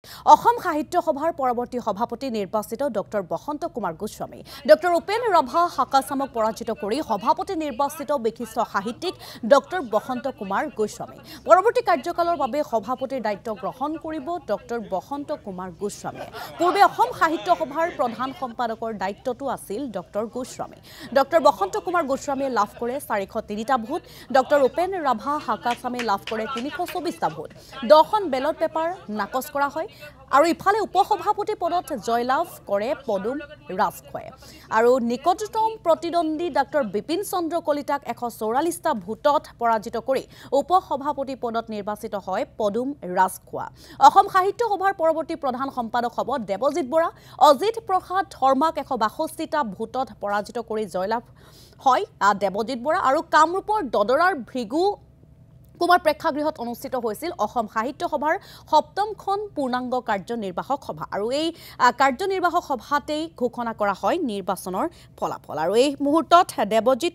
অসম সাহিত্য সভাৰ পৰৱৰ্তী সভাপতি নিৰ্বাচিত ডক্টৰ বসন্ত কুমাৰ গোস্বামী ডক্টৰ উপেন ৰাভা হাকাচামক পৰাজিত কৰি সভাপতি নিৰ্বাচিত বিশিষ্ট সাহিত্যিক ডক্টৰ বসন্ত কুমাৰ গোস্বামী পৰৱৰ্তী কাৰ্যকালৰ বাবে সভাপতিৰ দায়িত্ব গ্ৰহণ কৰিব ডক্টৰ বসন্ত কুমাৰ গোস্বামীয়ে পূৰ্বে অসম সাহিত্য সভাৰ প্ৰধান সম্পাদকৰ দায়িত্বটো আছিল ডক্টৰ গোস্বামী ডক্টৰ বসন্ত কুমাৰ গোস্বামীয়ে লাভ কৰে 403টা ভোট ডক্টৰ উপেন ৰাভা হাকাচামে লাভ কৰে 324টা ভোট 10খন বেলট পেপাৰ নাকচ কৰা হয় আৰু ইফালে উপসভাপতি পদত জয়লাভ কৰে পদুম ৰাজখোৱাই আৰু নিকটতম প্ৰতিদ্বন্দ্বী ডক্টৰ বিপিন চন্দ্ৰ কলিতাক 144টা ভোটত পৰাজিত কৰি উপসভাপতি পদত নিৰ্বাচিত হয় পদুম ৰাজখোৱা অসম সাহিত্য সভাৰ পৰৱৰ্তী প্ৰধান সম্পাদক হ'ব দেৱজিৎ বৰা অজিত প্ৰসাদ ধৰ্মাক 162টা ভোটত পৰাজিত কৰি জয়লাভ হয় দেৱজিৎ বৰা আৰু কামৰূপৰ দদৰাৰ ভৃগু কুমাৰ প্ৰেক্ষাগৃহত অনুষ্ঠিত হৈছিল অসম সাহিত্য সভাৰ 7খন পূৰ্ণাংগ কাৰ্যনিৰ্বাহক সভা আৰু এই কাৰ্যনিৰ্বাহক সভাতেই ঘোষণা কৰা হয় নিৰ্বাচনৰ ফলাফল আৰু এই মুহূৰ্তত দেৱজিৎ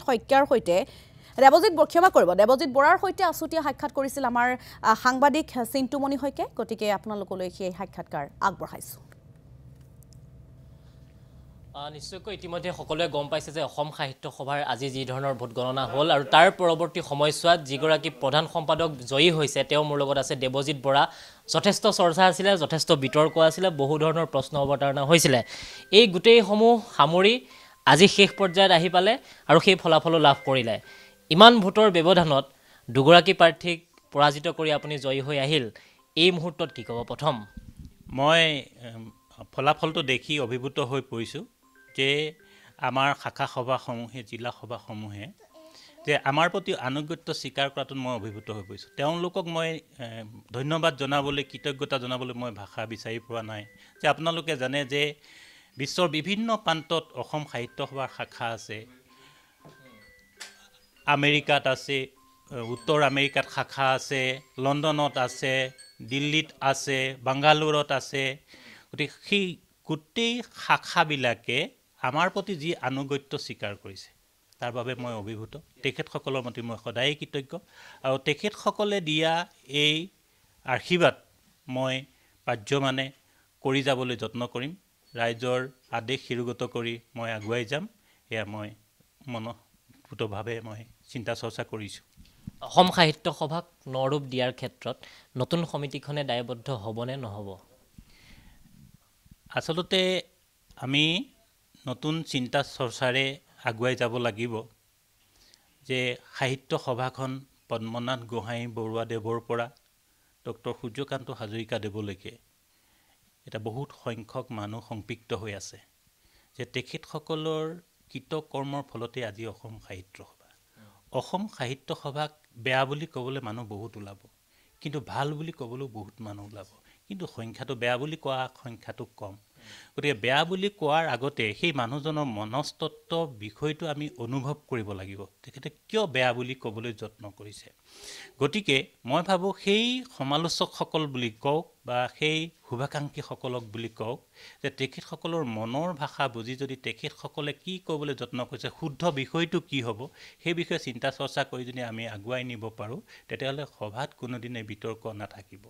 বৰাৰ সৈতে আছুতীয়া সাক্ষাৎ কৰিছিল আমাৰ সাংবাদিক চিন্তুমণি হৈকে গতিকে আপোনালোকলৈ সেই সাক্ষাৎকাৰ আগবঢ়াইছো নিশ্চয়কৈ ইতিমধ্যে সকলোৱে গম পাইছে যে অসম সাহিত্য সভাৰ আজি যি ধৰণৰ ভোট গণনা হ'ল আৰু তাৰ পৰৱৰ্তী সময়ছোৱাত যিগৰাকী প্ৰধান সম্পাদক জয়ী হৈছে তেওঁ মোৰ লগত আছে দেৱজিৎ বৰা যথেষ্ট চৰ্চা আছিলে যথেষ্ট বিতৰ্ক আছিলে বহু ধৰণৰ প্ৰশ্ন অৱতাৰণা হৈছিলে এই গোটেইসমূহ সামৰি আজি শেষ পৰ্যায়ত আহি পালে আৰু সেই ফলাফলো লাভ কৰিলে ইমান ভোটৰ ব্যৱধানত দুগৰাকী প্ৰাৰ্থীক পৰাজিত কৰি আপুনি জয়ী হৈ আহিল এই মুহূৰ্তত কি ক'ব প্ৰথম মই ফলাফলটো দেখি অভিভূত হৈ পৰিছোঁ যে আমাৰ শাখা সভাসমূহে জিলা সভাসমূহে যে আমাৰ প্ৰতি আনুগত্য স্বীকাৰ কৰাটোত মই অভিভূত হৈ পৰিছোঁ তেওঁলোকক মই ধন্যবাদ জনাবলৈ কৃতজ্ঞতা জনাবলৈ মই ভাষা বিচাৰি পোৱা নাই যে আপোনালোকে জানে যে বিশ্বৰ বিভিন্ন প্ৰান্তত অসম সাহিত্য সভাৰ শাখা আছে আমেৰিকাত আছে উত্তৰ আমেৰিকাত শাখা আছে লণ্ডনত আছে দিল্লীত আছে বাংগালোৰত আছে গতিকে সেই গোটেই শাখাবিলাকে আমাৰ প্ৰতি যি আনুগত্য স্বীকাৰ কৰিছে তাৰ বাবে মই অভিভূত তেখেতসকলৰ প্ৰতি মই সদায় কৃতজ্ঞ আৰু তেখেতসকলে দিয়া এই আশীৰ্বাদ মই পাৰ্যমানে কৰি যাবলৈ যত্ন কৰিম ৰাইজৰ আদেশ শিৰোগত কৰি মই আগুৱাই যাম এয়া মই মনঃপূতভাৱে মই চিন্তা চৰ্চা কৰিছোঁ অসম সাহিত্য সভাক নৰূপ দিয়াৰ ক্ষেত্ৰত নতুন সমিতিখনে দায়বদ্ধ হ'বনে নহ'ব আচলতে আমি নতুন চিন্তা চৰ্চাৰে আগুৱাই যাব লাগিব যে সাহিত্য সভাখন পদ্মনাথ গোহাঁই বৰুৱাদেৱৰ পৰা ডক্টৰ সূৰ্যকান্ত হাজৰিকাদেৱলৈকে এটা বহুত সংখ্যক মানুহ সংপৃক্ত হৈ আছে যে তেখেতসকলৰ কৃতকৰ্মৰ ফলতে আজি অসম সাহিত্য সভাক বেয়া বুলি ক'বলৈ মানুহ বহুত ওলাব কিন্তু ভাল বুলি ক'বলৈও বহুত মানুহ ওলাব কিন্তু সংখ্যাটো বেয়া বুলি কোৱা সংখ্যাটো কম গতিকে বেয়া বুলি কোৱাৰ আগতে সেই মানুহজনৰ মনস্তত্ব বিষয়টো আমি অনুভৱ কৰিব লাগিব তেখেতে কিয় বেয়া বুলি ক'বলৈ যত্ন কৰিছে গতিকে মই ভাবোঁ সেই সমালোচকসকল বুলি কওক বা সেই শুভাকাংক্ষীসকলক বুলি কওক যে তেখেতসকলৰ মনৰ ভাষা বুজি যদি তেখেতসকলে কি ক'বলৈ যত্ন কৰিছে শুদ্ধ বিষয়টো কি হ'ব সেই বিষয়ে চিন্তা চৰ্চা কৰি যদি আমি আগুৱাই নিব পাৰোঁ তেতিয়াহ'লে সভাত কোনোদিনে বিতৰ্ক নাথাকিব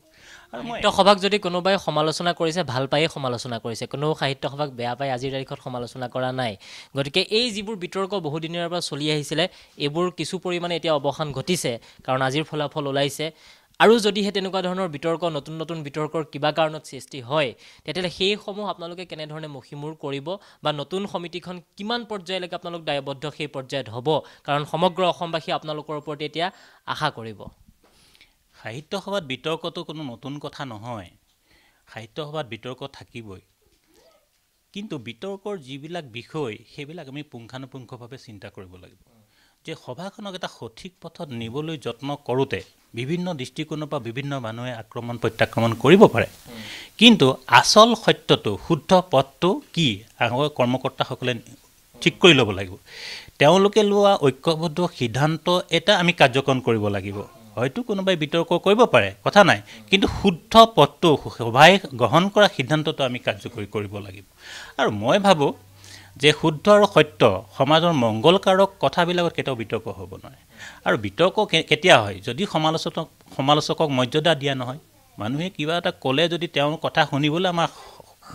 আৰু সাহিত্য সভাক যদি কোনোবাই সমালোচনা কৰিছে ভাল পায়ে সমালোচনা কৰিছে কোনো সাহিত্য সভাক বেয়া পাই আজিৰ তাৰিখত সমালোচনা কৰা নাই গতিকে এই যিবোৰ বিতৰ্ক বহুদিনৰ পৰা চলি আহিছিলে এইবোৰ কিছু পৰিমাণে এতিয়া অৱসান ঘটিছে কাৰণ আজিৰ ফলাফল ওলাইছে আৰু যদিহে তেনেকুৱা ধৰণৰ বিতৰ্ক নতুন নতুন বিতৰ্কৰ কিবা কাৰণত সৃষ্টি হয় তেতিয়াহ'লে সেইসমূহ আপোনালোকে কেনেধৰণে মষিমূৰ কৰিব বা নতুন সমিতিখন কিমান পৰ্যায়লৈকে আপোনালোক দায়বদ্ধ সেই পৰ্যায়ত হ'ব কাৰণ সমগ্ৰ অসমবাসী আপোনালোকৰ ওপৰত এতিয়া আশা কৰিব সাহিত্য সভাত বিতৰ্কটো কোনো নতুন কথা নহয় সাহিত্য সভাত বিতৰ্ক থাকিবই কিন্তু বিতৰ্কৰ যিবিলাক বিষয় সেইবিলাক আমি পুংখানুপুংখভাৱে চিন্তা কৰিব লাগিব যে সভাখনক এটা সঠিক পথত নিবলৈ যত্ন কৰোঁতে বিভিন্ন দৃষ্টিকোণৰ পৰা বিভিন্ন মানুহে আক্ৰমণ প্ৰত্যাক্ৰমণ কৰিব পাৰে কিন্তু আচল সত্যটো শুদ্ধ পথটো কি আগৰ কৰ্মকৰ্তাসকলে ঠিক কৰি ল'ব লাগিব তেওঁলোকে লোৱা ঐক্যবদ্ধ সিদ্ধান্ত এটা আমি কাৰ্যকৰণ কৰিব লাগিব হয়তো কোনোবাই বিতৰ্ক কৰিব পাৰে কথা নাই কিন্তু শুদ্ধ পথটো সভাই গ্ৰহণ কৰা সিদ্ধান্তটো আমি কাৰ্যকৰী কৰিব লাগিব আৰু মই ভাবোঁ যে শুদ্ধ আৰু সত্য সমাজৰ মংগলকাৰক কথাবিলাকত কেতিয়াও বিতৰ্ক হ'ব নোৱাৰে আৰু বিতৰ্ক কেতিয়া হয় যদি সমালোচকক মৰ্যাদা দিয়া নহয় মানুহে কিবা এটা ক'লে যদি তেওঁৰ কথা শুনিবলৈ আমাৰ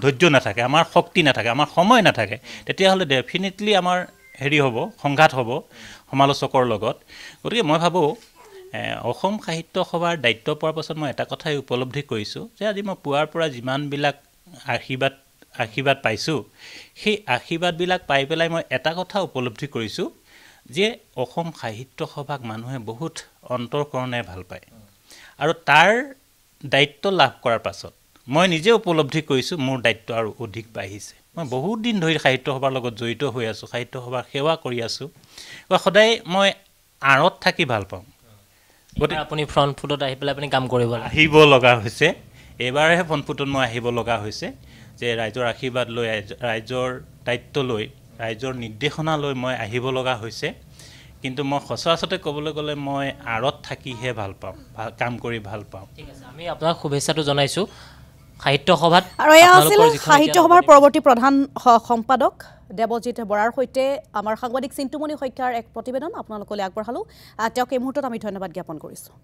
ধৈৰ্য নাথাকে, আমাৰ শক্তি নাথাকে, আমাৰ সময় নাথাকে, তেতিয়াহ'লে ডেফিনেটলি আমাৰ হেৰি হ'ব, সংঘাত হ'ব সমালোচকৰ লগত। গতিকে মই ভাবোঁ অসম সাহিত্য সভাৰ দায়িত্ব পোৱাৰ পাছত মই এটা কথাই উপলব্ধি কৰিছোঁ যে আজি মই পুৱাৰ পৰা যিমানবিলাক আশীৰ্বাদ পাইছোঁ, সেই আশীৰ্বাদবিলাক পাই পেলাই মই এটা কথা উপলব্ধি কৰিছোঁ যে অসম সাহিত্য সভাক মানুহে বহুত অন্তৰকৰণে ভাল পায়। আৰু তাৰ দায়িত্ব লাভ কৰাৰ পাছত মই নিজে উপলব্ধি কৰিছোঁ মোৰ দায়িত্ব আৰু অধিক বাঢ়িছে। মই বহুত দিন ধৰি সাহিত্য সভাৰ লগত জড়িত হৈ আছোঁ, সাহিত্য সভাৰ সেৱা কৰি আছোঁ, সদায় মই আঁৰত থাকি ভাল পাওঁ। গতিকে আপুনি ফ্ৰণ্ট ফুটত আহি পেলাই আপুনি কাম কৰিব আহিব লগা হৈছে, এইবাৰহে ফ্ৰণ্ট ফুটত মই আহিব লগা হৈছে যে ৰাইজৰ আশীৰ্বাদ লৈ, ৰাইজৰ দায়িত্ব লৈ, ৰাইজৰ নিৰ্দেশনা লৈ মই আহিব লগা হৈছে। কিন্তু মই সচৰাচৰতে ক'বলৈ গ'লে মই আঁৰত থাকিহে ভাল পাওঁ, কাম কৰি ভাল পাওঁ। ঠিক আছে, আমি আপোনাক শুভেচ্ছাটো জনাইছোঁ সাহিত্য সভাত। আৰু এয়া আছিল সাহিত্য সভাৰ পৰৱৰ্তী প্ৰধান সম্পাদক দেৱজিৎ বৰাৰ সৈতে আমাৰ সাংবাদিক চিন্তুমণি শইকীয়াৰ এক প্ৰতিবেদন আপোনালোকলৈ আগবঢ়ালোঁ। তেওঁক এই মুহূৰ্তত আমি ধন্যবাদ জ্ঞাপন কৰিছোঁ।